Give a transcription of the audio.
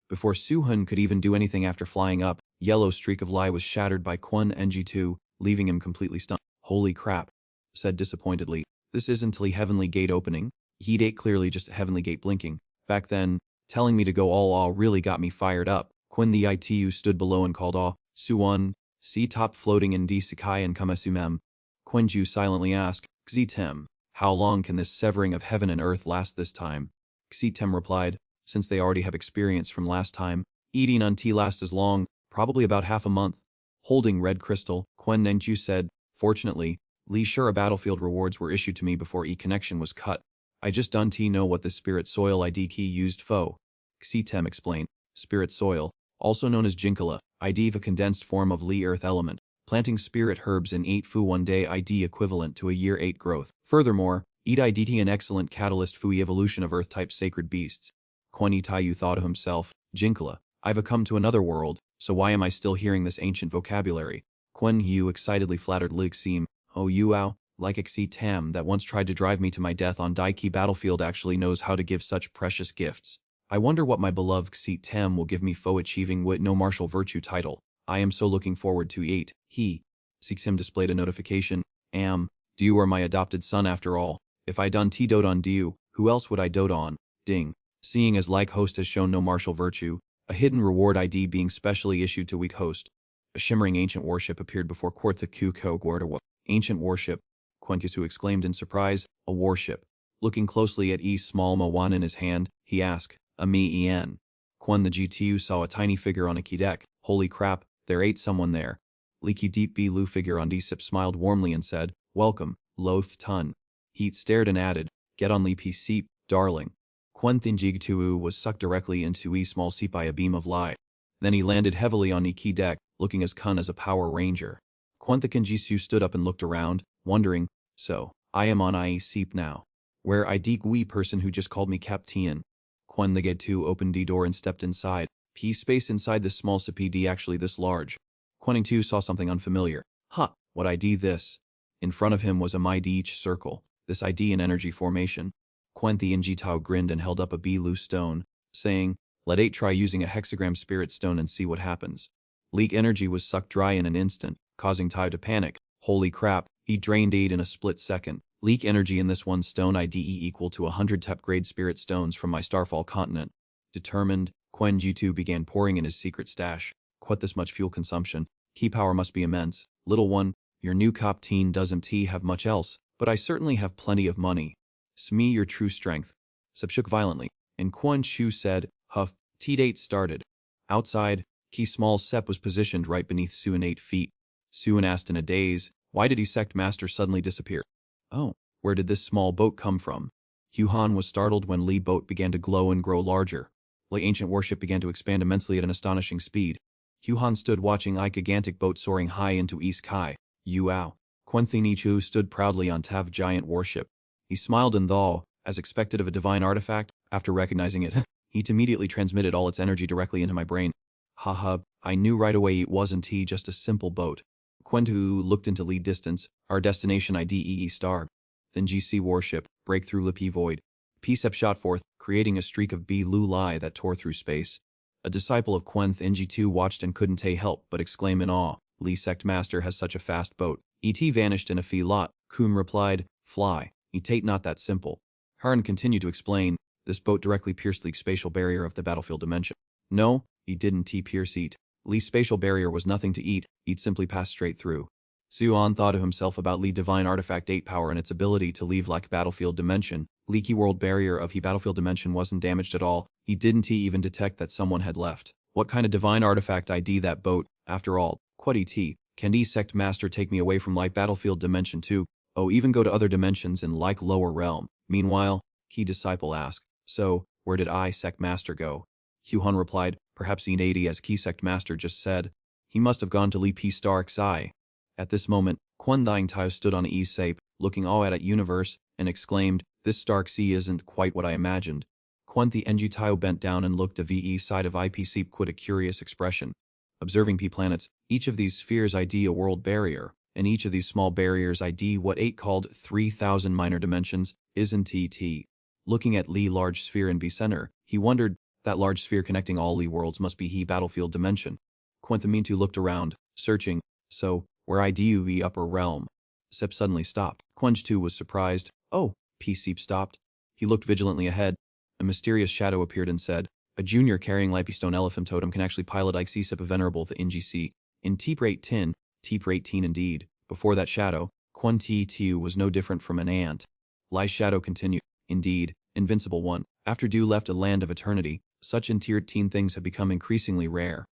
Before Suhun could even do anything after flying up, yellow streak of Lai was shattered by Kwon NG2, leaving him completely stunned. Holy crap, said disappointedly. This isn't Lee Heavenly Gate opening. Heat 8 clearly just Heavenly Gate blinking. Back then, telling me to go all really got me fired up. Quinn the ITU stood below and called aw, Suwon, see top floating in D Sakai and Kamesumem. Quinju silently asked, Xitem, how long can this severing of heaven and earth last this time? Xitem replied, since they already have experience from last time, eating on tea last as long, probably about half a month. Holding red crystal, Quen Nenju said, fortunately, Li Shura battlefield rewards were issued to me before E-connection was cut. I just done T know what this spirit soil ID key used foe. Xitem explained, spirit soil, also known as Jinkala, ID a condensed form of Li earth element, planting spirit herbs in 8 fu 1 day ID equivalent to a year 8 growth. Furthermore, eat IDT an excellent catalyst fui evolution of earth type sacred beasts. Kwani Taiyu thought to himself, Jinkala, I've come to another world, so why am I still hearing this ancient vocabulary? Quen Yu excitedly flattered Li Xim, oh Yuao, like Xi Tam that once tried to drive me to my death on Daiki battlefield actually knows how to give such precious gifts. I wonder what my beloved Xi Tam will give me for achieving wit no martial virtue title. I am so looking forward to it. He. Xim displayed a notification, do you are my adopted son after all. If I done T dote on you, who else would I dote on? Ding. Seeing as like host has shown no martial virtue, a hidden reward ID being specially issued to weak host. A shimmering ancient warship appeared before Quartha Kuko Guardawa. Ancient warship, Quentisu exclaimed in surprise, a warship. Looking closely at E's small Mawan in his hand, he asked, Ami En. Quan the GTU saw a tiny figure on a key deck. Holy crap, there ain't someone there. Leaky Deep B Lu figure on D-Sip smiled warmly and said, welcome, Loaf Tun. Heat stared and added, get on Li P Seep, darling. Quan Thinjigtuu was sucked directly into E small seep by a beam of light. Then he landed heavily on E key deck, looking as cun as a Power Ranger. Quan Thinjisu stood up and looked around, wondering, so, I am on IE seep now. Where I deek wee person who just called me Captain. Quan the Get2 opened D door and stepped inside. P space inside this small CPD actually this large. Quenning 2 saw something unfamiliar. Huh, what ID this? In front of him was a ID each circle, this ID in energy formation. Quen the Injitao grinned and held up a B loose stone, saying, let 8 try using a hexagram spirit stone and see what happens. Leak energy was sucked dry in an instant, causing Tai to panic. Holy crap, he drained 8 in a split second. Leak energy in this one stone IDE equal to 100 TEP grade spirit stones from my Starfall continent. Determined, Quen G2 began pouring in his secret stash. Quite this much fuel consumption. Key power must be immense. Little one, your new cop teen doesn't have much else, but I certainly have plenty of money. Smee your true strength. Sub shook violently, and Quan Chu said, huff, T-date started. Outside, Key Small Sep was positioned right beneath Suin 8 feet. Suin asked in a daze, why did he Sect Master suddenly disappear? Oh, where did this small boat come from? Huhan was startled when Li boat began to glow and grow larger. Li ancient warship began to expand immensely at an astonishing speed. Huhan stood watching I gigantic boat soaring high into East Kai. Yuao. Quenthinichu stood proudly on Tav giant warship. He smiled and thought, as expected of a divine artifact, after recognizing it, he immediately transmitted all its energy directly into my brain. Haha, I knew right away it wasn't just a simple boat. Quentu looked into lead distance, our destination IDEE star. Then GC warship, breakthrough Lipi void. P-Sep shot forth, creating a streak of B Lu Lai that tore through space. A disciple of Quenth NG2 watched and couldn't help but exclaim in awe, Li Sect Master has such a fast boat. ET vanished in a fee lot. Kun replied, fly. It not that simple. Harn continued to explain, this boat directly pierced the spatial barrier of the battlefield dimension. No, he didn't pierce it. Li's spatial barrier was nothing to eat, he'd simply passed straight through. Suan thought to himself about Li Divine Artifact 8 power and its ability to leave like battlefield dimension. Leaky world barrier of he battlefield dimension wasn't damaged at all, he didn't even detect that someone had left. What kind of divine artifact ID that boat, after all, Quaddy can D Sect Master take me away from like battlefield dimension too? Oh, even go to other dimensions in like lower realm. Meanwhile, Key Disciple asked, so, where did I Sect Master go? Huhan replied, perhaps E80 as Key Sect Master just said. He must have gone to Li P Star Xi. At this moment, Quan Thang Tao stood on E Sape, looking all at universe, and exclaimed, this Stark Sea isn't quite what I imagined. Quan the Enju Tao bent down and looked at VE side of IP Seep with a curious expression. Observing P planets, each of these spheres ID a world barrier, and each of these small barriers ID what 8 called 3,000 minor dimensions, isn't TT. Looking at Li large sphere in B center, he wondered, That large sphere connecting all Li worlds must be he battlefield dimension. Quenthamintu looked around, searching. So, where I do the upper realm? Sep suddenly stopped. Quenj was surprised. Oh, Seep stopped. He looked vigilantly ahead. A mysterious shadow appeared and said, a junior carrying Lipestone Elephant Totem can actually pilot Ixesep a Venerable the NGC. In Teep 10, Teep 18 indeed. Before that shadow, Quan Tu was no different from an ant. Lai's shadow continued. Indeed, invincible one. After Du left a land of eternity, such entire teen things have become increasingly rare.